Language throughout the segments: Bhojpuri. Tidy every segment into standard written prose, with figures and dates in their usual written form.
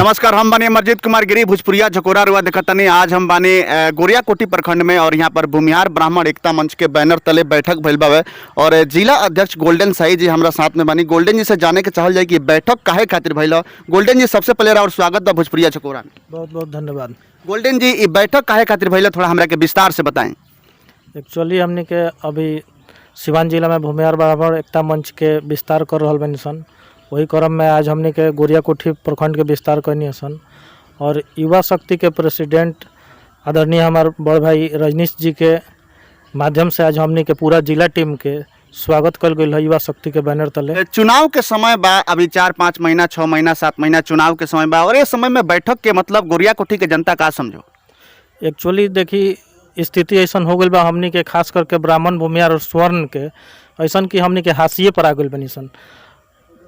नमस्कार, हम बानी अमरजीत कुमार गिरी, भोजपुरिया झकोरा रुआ देखतनी। आज हम बानी गोरियाकोटी प्रखंड में और यहाँ पर भूमिहार ब्राह्मण एकता मंच के बैनर तले बैठक भइल बावे और जिला अध्यक्ष गोल्डन साई जी हमारा साथ में बानी। गोल्डन जी से जाने के चाहल जाए कि बैठक काहे खातिर भइल। गोल्डन जी, सबसे पहले और स्वागत बा भोजपुरिया झकोरा में। बहुत बहुत धन्यवाद। गोल्डन जी, ये बैठक काहे खातिर भइल, थोड़ा हमरा के विस्तार से बताएं। एक्चुअली हमने के अभी सिवान जिला में भूमिहार ब्राह्मण एकता मंच के विस्तार कर रहल बानी सन। वही क्रम में आज हमने के गोरियाकोठी प्रखंड के विस्तार करनी सन और युवा शक्ति के प्रेसिडेंट आदरणीय हमारे बड़ भाई रजनीश जी के माध्यम से आज हमने के पूरा जिला टीम के स्वागत कल गई है युवा शक्ति के बैनर तले। चुनाव के समय बा, अभी 4-5 महीना 6 महीना 7 महीना चुनाव के समय बा और इस समय में बैठक के मतलब गोरियाकोठी के जनता का समझो। एक्चुअली देखी स्थिति ऐसा हो गई बा हमनी के, खास करके ब्राह्मण भूमिहार और स्वर्ण के ऐसा कि हमनी के हाशिए पर आ गई बनी सन।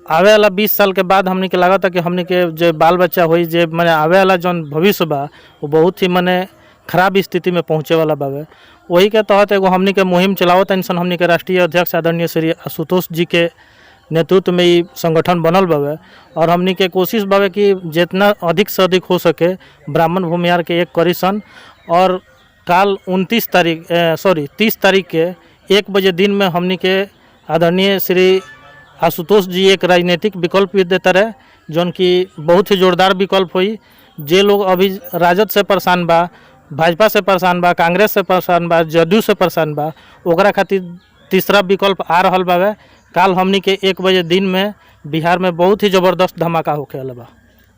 आवे वाला 20 साल के बाद हमनी के लगा था कि हमनी के जो बाल बच्चा हुई जे मैंने आवे वाला जौन भविष्य बा वो बहुत ही मैंने खराब स्थिति में पहुँचे वाला बावे। वही के तहत एगो हमनी के मुहिम चलावत इंसान हमनी के राष्ट्रीय अध्यक्ष आदरणीय श्री आशुतोष जी के नेतृत्व में ये संगठन बनल बावे और हमनी के कोशिश बावे कि जितना अधिक से अधिक हो सके ब्राह्मण भूमिहार के एक करी सन। और काल 30 तारीख के 1 बजे दिन में हमनी के आदरणीय श्री आशुतोष जी एक राजनीतिक विकल्प भी देते रहे जौन कि बहुत ही जोरदार विकल्प हुई। जे लोग अभी राजद से परेशान बा, भाजपा से परेशान बा, कांग्रेस से परेशान बा, जदयू से परेशान बा, ओकरा खातिर तीसरा विकल्प आ रहल बावे। काल हमनी के 1 बजे दिन में बिहार में बहुत ही ज़बरदस्त धमाका होखे वाला बा।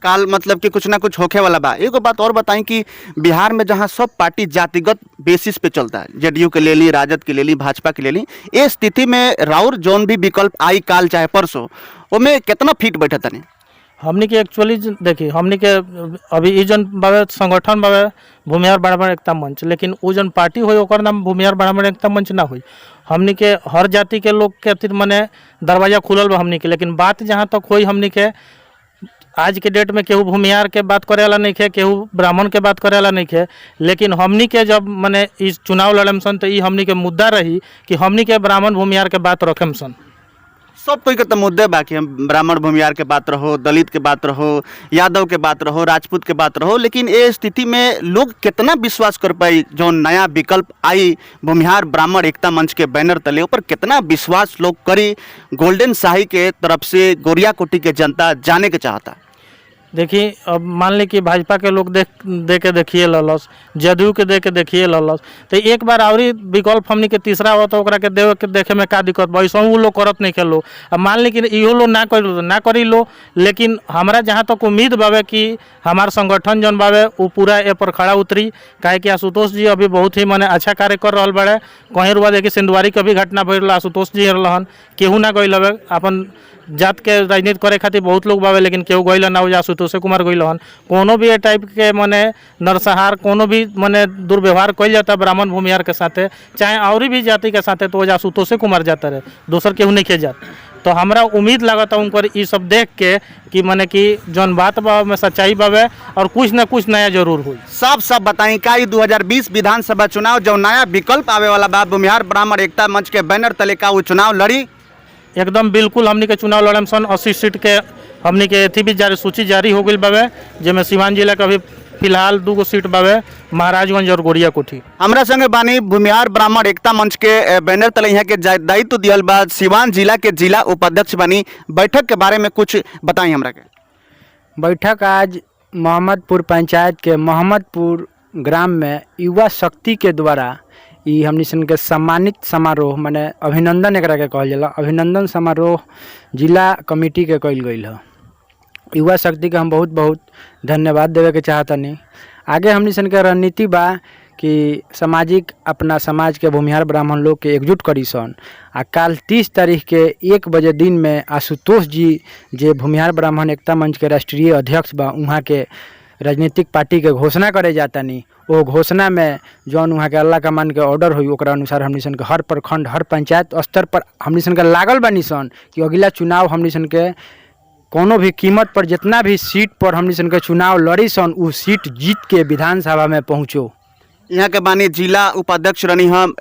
काल मतलब कि कुछ ना कुछ होखे वाला बा। एगो बात और बताएं कि बिहार में जहां सब पार्टी जातिगत बेसिस पे चलता है, जदयू के ले ली, राजद के ले ली, भाजपा के ले ली, ये स्थिति में राउर जोन भी विकल्प आई काल चाहे परसों ओमे कितना फीट बैठे तनी हमनी के एक्चुअली देखिए हमनी के अभी ई जन बावे संगठन बावे भूमिहार ब्राह्मण एकता मंच, लेकिन वो जन पार्टी हुई ओकर नाम भूमिहार ब्राह्मण एकता मंच ना हुई। हमनी के हर जाति के लोग के खातिर मने दरवाजा खुलल बा हमनी के। लेकिन बात जहाँ तक हुई हमनी के आज के डेट में केहू भूमिहार के बात करे वाला नहीं है, केहू ब्राह्मण के बात करे वाला नहीं है। लेकिन हमनी के जब मने इस चुनाव लड़म सन तो ये हमनी के मुद्दा रही कि हमनी के ब्राह्मण भूमिहार के बात रखम सन। सब कोई के तो मुद्दे बाकी हम ब्राह्मण भूमिहार के बात रहो, दलित के बात रहो, यादव के बात रहो, राजपूत के बात रहो, लेकिन ये स्थिति में लोग कितना विश्वास कर पाई जो नया विकल्प आई भूमिहार ब्राह्मण एकता मंच के बैनर तले ऊपर कितना विश्वास लोग करी गोल्डन साई के तरफ से गोरियाकोटी के जनता जाने के चाहता। देखिए अब मान ली कि भाजपा के लोग दे के देखिए ललस, जदयू के दे के देखिए ललस, तो एक बार आवरी विकल्प हमनी के तीसरा हो तो ओकरा के देखे में का दिक्कत बा। ऐसा लोग करत नहीं खेलो। अब मान ली कि इहो लोग ना करी लो, लेकिन हमारा जहाँ तक उम्मीद बावे कि हमार संगठन जौन बावे वो पूरा ए पर खड़ा उतरी। काहे कि आशुतोष जी अभी बहुत ही मने अच्छा कार्य कर रहा बड़े। कहीं रुआ देखिए सिंधुवारी के भी घटना भइल, आशुतोष जी रहन, केहू ना गई लवे अपन जात के राजनीति करे खातिर बहुत लोग बावे, लेकिन केहू गइल ना हो। आशुतोष कुमार गइल हन। कोनो भी ए टाइप के मने नरसंहार कोनो भी मने दुर्व्यवहार कइल जाता ब्राह्मण भूमिहार के साथे, चाहे और भी जाति के साथे, तो आशुतोष कुमार जाता रहे, दोसर केहू नहीं खे जात। तो हमरा उम्मीद लागत उनकर ये सब देख के कि मने कि जौन बात बा में सच्चाई बावे और कुछ ना कुछ नया जरूर हुई। सब बताई का 2020 विधानसभा चुनाव जो नया विकल्प आवे वाला बा भूमिहार ब्राह्मण एकता मंच के बैनर तले का वो चुनाव लड़ी एकदम बिल्कुल हमनी के चुनाव लड़म सन। 80 सीट के हमनी के एथी भी सूची जारी हो गई बावे, जिसमें सिवान जिला का भी फिलहाल 2 सीट बावे, महाराजगंज और गोरियाकोठी। हमरा संगे बानी भूमिहार ब्राह्मण एकता मंच के बैनर तले यहाँ के दायित्व दियल बा सिवान जिला के जिला उपाध्यक्ष बानी। बैठक के बारे में कुछ बताई हमरा के। बैठक आज मोहम्मदपुर पंचायत के मोहम्मदपुर ग्राम में युवा शक्ति के द्वारा ई हमनी सन के सम्मानित समारोह माने अभिनंदन एकरा के कहल जाला, अभिनंदन समारोह जिला कमेटी के कइल गइल ह। युवा शक्ति के हम बहुत बहुत धन्यवाद देवे के चाहतनी। आगे हमनी सन के रणनीति बा कि सामाजिक अपना समाज के भूमिहार ब्राह्मण लोग के एकजुट करी सन। आ काल 30 तारीख के 1 बजे दिन में आशुतोष जी जे भूमिहार ब्राह्मण एकता मंच के राष्ट्रीय अध्यक्ष बा वहाँ के राजनीतिक पार्टी के घोषणा करे जातानी। वो घोषणा में जौन वहाँ के अल्लाह का मान के ऑर्डर हुई ओकरा अनुसार हमनी सन के हर प्रखंड हर पंचायत स्तर पर हमनी सन के लागल बानी सन कि अगला चुनाव हमनी सन के कोनो भी कीमत पर जितना भी सीट पर हमनी सन के चुनाव लड़ी सन उ सीट जीत के विधानसभा में पहुँचो। यहाँ के बानी जिला उपाध्यक्ष रनी हम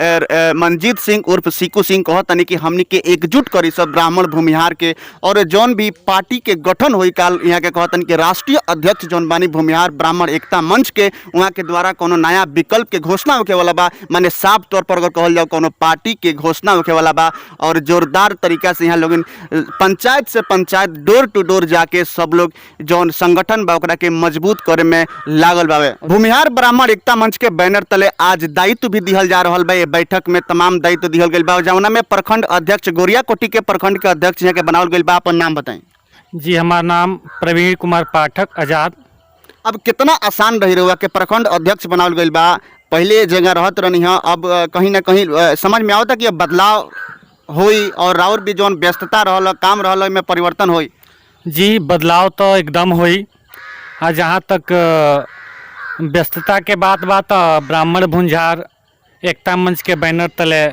मंजीत सिंह उर्फ सीकू सिंह कहतनी कि हमनी के एकजुट करी सब ब्राह्मण भूमिहार के और जौन भी पार्टी के गठन हुई काल यहाँ के कहतनी कि राष्ट्रीय अध्यक्ष जौन बानी भूमिहार ब्राह्मण एकता मंच के वहाँ के द्वारा कोनो नया विकल्प के घोषणा होके वाला बा। माने साफ तौर पर अगर कहल जाओ कोनो पार्टी के घोषणा होके वाला बा और जोरदार तरीका से यहाँ लोग पंचायत से पंचायत डोर टू डोर जाके सब लोग जौन संगठन बा ओकरा के मजबूत करे में लागल बावे। भूमिहार ब्राह्मण एकता मंच के बैनर तले आज दायित्व भी दिहल जा रहा बा। ये बैठक में तमाम दायित्व दिहल गई बा जौना में प्रखंड अध्यक्ष गोरिया कोटी के प्रखंड के अध्यक्ष यहाँ के बनावल गई बा। अपन नाम बताएं। जी हमारा नाम प्रवीण कुमार पाठक आजाद। अब कितना आसान रही रहुआ के प्रखंड अध्यक्ष बनावल गई बा। पहले जगह रहत रहनी है, अब कहीं ना कहीं समझ में आवता कि अब बदलाव होई और और भी जौन व्यस्तता रहल काम रहल में परिवर्तन होई। जी बदलाव तो एकदम हुई। और जहाँ तक व्यस्तता के बात ब्राह्मण भूमिहार एकता मंच के बैनर तले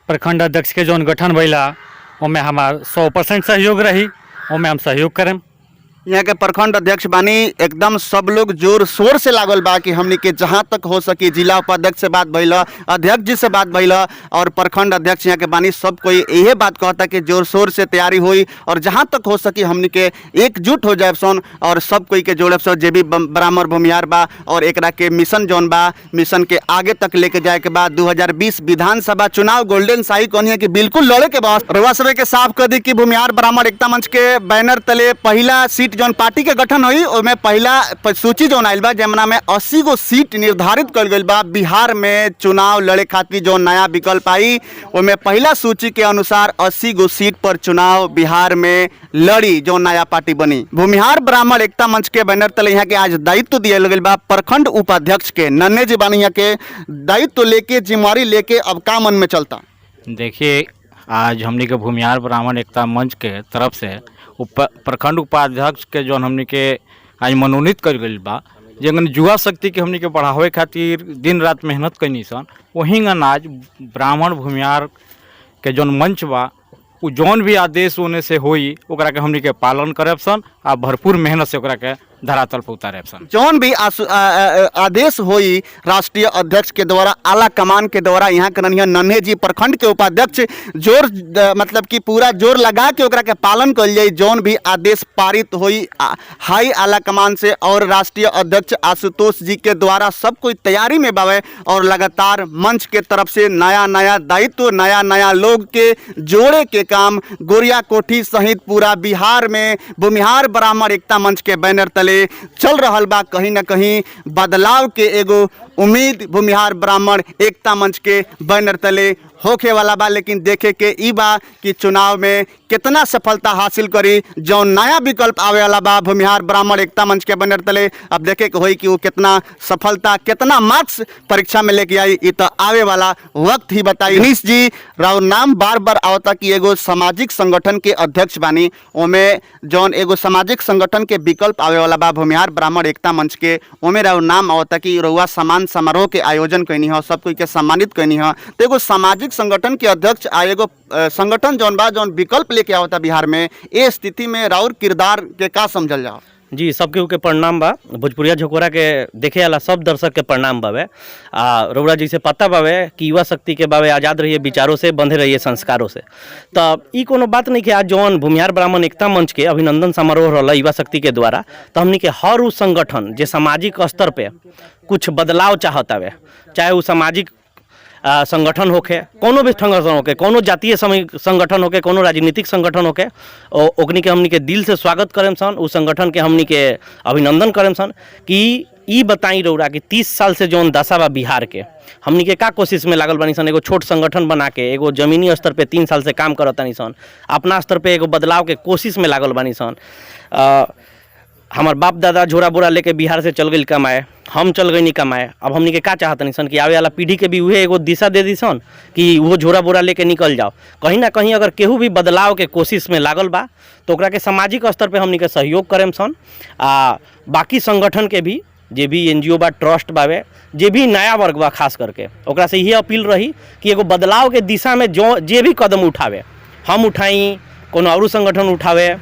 प्रखंड अध्यक्ष के जौन गठन भैला ओमें हमार 100% सहयोग रही, ओमें हम सहयोग करें। यहाँ के प्रखंड अध्यक्ष बानी एकदम सब लोग जोर शोर से लागल बा कि हमनी के जहाँ तक हो सके जिला उपाध्यक्ष से बात भइला, अध्यक्ष जी से बात भइला और प्रखंड अध्यक्ष यहाँ के बानी सब कोई यही बात कहता कि जोर शोर से तैयारी हुई और जहाँ तक हो सके हमनी के एकजुट हो जाए सन और सब कोई के जोड़े सन जे भी ब्राह्मण भूमिहार बा और एकरा के मिशन जौन बा मिशन के आगे तक लेके जाए के बाद 2020 विधानसभा चुनाव गोल्डन शाही कहनी है कि बिल्कुल लड़े के बाद रउआ सभे के साफ कर दी कि भूमिहार ब्राह्मण एकता मंच के बैनर तले पहला सीट जौन पार्टी के गठन हुई ओमे पहला सूची जौन आयल बा जेमना में 80 गो सीट निर्धारित कल गई बा। बिहार में चुनाव लड़े खातिर जो नया विकल्प आई ओमे पहला सूची के अनुसार 80 गो सीट पर चुनाव बिहार में लड़ी जो नया पार्टी बनी। भूमिहार ब्राह्मण एकता मंच के बैनर तले यहाँ के आज दायित्व दिया गई बा प्रखंड उपाध्यक्ष के नन्हे जी बानी यहाँ के दायित्व लेके जिम्मेवारी लेके अब का मन में चलता। देखिए आज हमनी के भूमिहार ब्राह्मण एकता मंच के तरफ से प्रखंड उपाध्यक्ष के जौन हमनी के आज मनोनीत कर गई बा जगन युवा शक्ति के हमनी के बढ़ावे खातिर दिन रात मेहनत कैनी सन वहीं आज ब्राह्मण भूमिहार के जौन मंच बा उ जौन भी आदेश होने से होई ओकरा के हमनी के पालन करब सन आ भरपूर मेहनत से ओकरा के धरातल पर उतारे सन। जौन भी आदेश होई राष्ट्रीय अध्यक्ष के द्वारा आला कमान के द्वारा यहाँ के नन्हे जी प्रखंड के उपाध्यक्ष जोर मतलब कि पूरा जोर लगा के ओकरा के पालन कल जाए। जौन भी आदेश पारित होई हाई आला कमान से और राष्ट्रीय अध्यक्ष आशुतोष जी के द्वारा सब कोई तैयारी में बावे और लगातार मंच के तरफ से नया नया दायित्व नया नया लोग के जोड़े के काम गोरिया कोठी सहित पूरा बिहार में भूमिहार ब्राह्मण एकता मंच के बैनर तले चल रहा बा। कहीं ना कहीं बदलाव के एगो उम्मीद भूमिहार ब्राह्मण एकता मंच के बैनर तले होखे वाला बा। लेकिन देखे के ई बा कि चुनाव में कितना सफलता हासिल करी जो नया विकल्प आवे वाला बा भूमिहार ब्राह्मण एकता मंच के बैनर तले। अब देखे के होई कि वो कितना सफलता कितना मार्क्स परीक्षा में लेके आई ई तो आवे वाला वक्त ही बताई। गणेश जी राव नाम बार बार आवता कि एगो सामाजिक संगठन के अध्यक्ष बानी ओमे जौन एगो सामाजिक संगठन के विकल्प आवे वाला बा भूमिहार ब्राह्मण एकता मंच के ओमे राव नाम आवता कि रउआ समान समारोह के आयोजन कैनी है सब कोई के सम्मानित कैनी है। तो एगो सामाजिक संगठन के अध्यक्ष आ एगो संगठन जौन बा जौन विकल्प लेके आवता बिहार में ए स्थिति में राउर किरदार के का समझल जाओ। जी सबके के प्रणाम बा। भोजपुरिया झकोरा के देखे वाला सब दर्शक के प्रणाम बावे। रउरा जी से पता बावे कि युवा शक्ति के बावे आज़ाद रहिए विचारों से बंधे रहिए संस्कारों से। तो ई कोनो बात नहीं कि आज जौन भूमिहार ब्राह्मण एकता मंच के अभिनंदन समारोह रहा युवा शक्ति के द्वारा तो हमनी के हर उस संगठन जो सामाजिक स्तर पे कुछ बदलाव चाहत आवे चाहे वो सामाजिक संगठन होके कोनो भी संगठन होके कोनो जातीय संगठन होके कोनो राजनीतिक संगठन होके ओकनी के हमनी के दिल से स्वागत करें सन। उस संगठन के हमनी के अभिनंदन करें सन कि ई बताई रउरा कि 30 साल से जौन दशा बा बिहार के हमनी के का कोशिश में लागल बानी सन एगो छोट संगठन बना के एगो जमीनी स्तर पे 3 साल से काम करत तानी सन अपना स्तर पे एगो बदलाव के कोशिश में लागल बानी सन। हमार बाप दादा झोरा बोरा लेके बिहार से चल गई कमाए हम चल गई नहीं कमाए। अब हमनी के का चाहतनी सन कि आवे वाला पीढ़ी के भी उहे एगो दिशा दे दी सन कि वो झोरा बोरा लेके निकल जाओ। कहीं ना कहीं अगर केहू भी बदलाव के कोशिश में लागल बा तो ओकरा के सामाजिक स्तर पे हमनी के सहयोग करें सन। बाकी संगठन के भी जे भी NGO बा ट्रस्ट बावे जे भी नया वर्ग बा खास करके ओकरा से यही अपील रही कि एगो बदलाव के दिशा में जो जे भी कदम उठावे हम उठाई कोनो और संगठन उठावे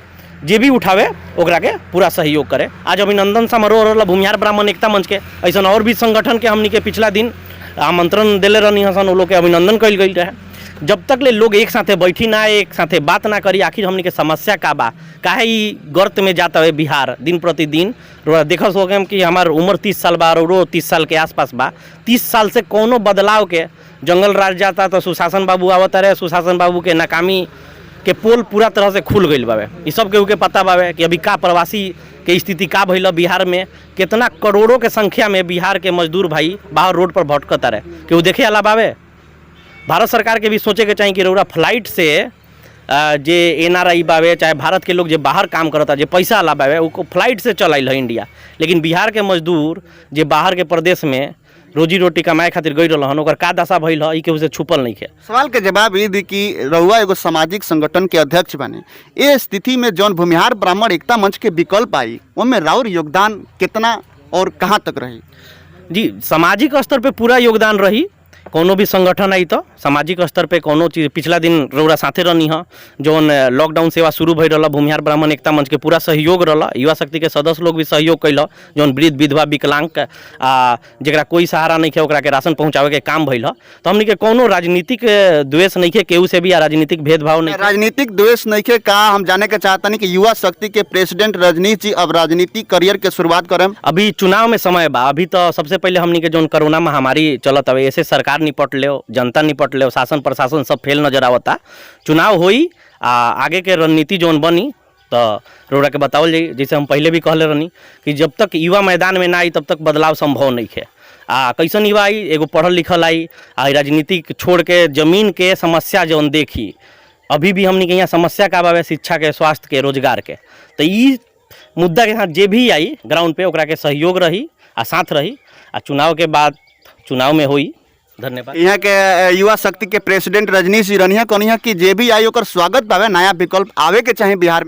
जे भी उठावे ओकरा के पूरा सहयोग करे। आज अभिनंदन समारोह रहा भूमिहार ब्राह्मण एकता मंच के ऐसा और भी संगठन के हमनी के पिछला दिन आमंत्रण दिले रहनी हसन, वो लोग के अभिनंदन कल गई रहे। जब तक ले लोग एक साथे बैठी ना, एक साथे बात ना करी, आखिर हमनी के समस्या का बा, काहे ई गर्त में जाता है बिहार दिन प्रतिदिन। देखस हो गए कि हमार उम्र 30 साल बा और 30 साल के आसपास बा। 30 साल से कोनो बदलाव के जंगल राज जाता तो सुशासन बाबू आवता रहे, सुशासन बाबू के नाकामी के पोल पूरा तरह से खुल गई बावे। ये सब केहू के पता बावे कि अभी का प्रवासी के स्थिति का भइल बिहार में, कितना करोड़ों के संख्या में बिहार के मजदूर भाई बाहर रोड पर भटकता रहे, केहू देखे अला बावे। भारत सरकार के भी सोचे के चाहिए कि रउरा फ्लाइट से जे NRI बावे, चाहे भारत के लोग जे बाहर काम करता, जे पैसा ला बावे, वो फ्लाइट से चल आइल है इंडिया। लेकिन बिहार के मजदूर जे बाहर के प्रदेश में रोजी रोटी कमाए खातिर गई रहन, ओकर का दशा भइल है, ई केहू से छुपल नहीं है। सवाल के जवाब ये दी कि रउआ एगो सामाजिक संगठन के अध्यक्ष बने, ये स्थिति में जौन भूमिहार ब्राह्मण एकता मंच के विकल्प आई, उनमें राउर योगदान कितना और कहाँ तक रही? जी, सामाजिक स्तर पे पूरा योगदान रही। कोनो भी संगठन आई तो सामाजिक स्तर पे कोनो चीज़, पिछला दिन रउरा साथे रहनी है, जौन लॉकडाउन सेवा शुरू भई रहा, भूमिहार ब्राह्मण एकता मंच के पूरा सहयोग रहा, युवा शक्ति के सदस्य लोग भी सहयोग कैल, जौन वृद्ध विधवा विकलांग जरा कोई सहारा नहीं है, ओकरा के राशन पहुँचावे के काम भइल। तो हमनी के कोनो राजनीतिक द्वेष नहीं है केहू से भी, या राजनीतिक भेदभाव नहीं। राजनीतिक द्वेष नहीं के का हम जाने के चाहता नहीं कि युवा शक्ति के प्रेसिडेंट रजनीश जी अब राजनीतिक करियर के शुरुआत करें? अभी चुनाव में समय बा। अभी तो सबसे पहले हमनी के जौन कोरोना महामारी चलत हवे, ऐसे सरकार निपट ले, जनता निपट ले, शासन प्रशासन सब फेल नजर आवता। चुनाव होई, आगे के रणनीति जौन बनी तो रउरा के बतावल जाई। जैसे हम पहले भी कहले रहनी कि जब तक युवा मैदान में ना आई तब तक बदलाव संभव नहीं है। कैसन युवा आई? एगो पढ़ल लिखल आई, राजनीतिक छोड़ के जमीन के समस्या जौन देखी। अभी भी हमनी के यहाँ समस्या का बावे, शिक्षा के, स्वास्थ्य के, रोजगार के। तो ई मुद्दा के साथ जे भी आई ग्राउंड पे, ओकरा के सहयोग रही आ साथ रही, आ चुनाव के बाद चुनाव में होई। धन्यवाद। यहाँ के युवा शक्ति के प्रेसिडेंट रजनीश जी रनिया कहनी कि जे भी आई ओकर स्वागत बावे, नया विकल्प आवे के चाहे बिहार में।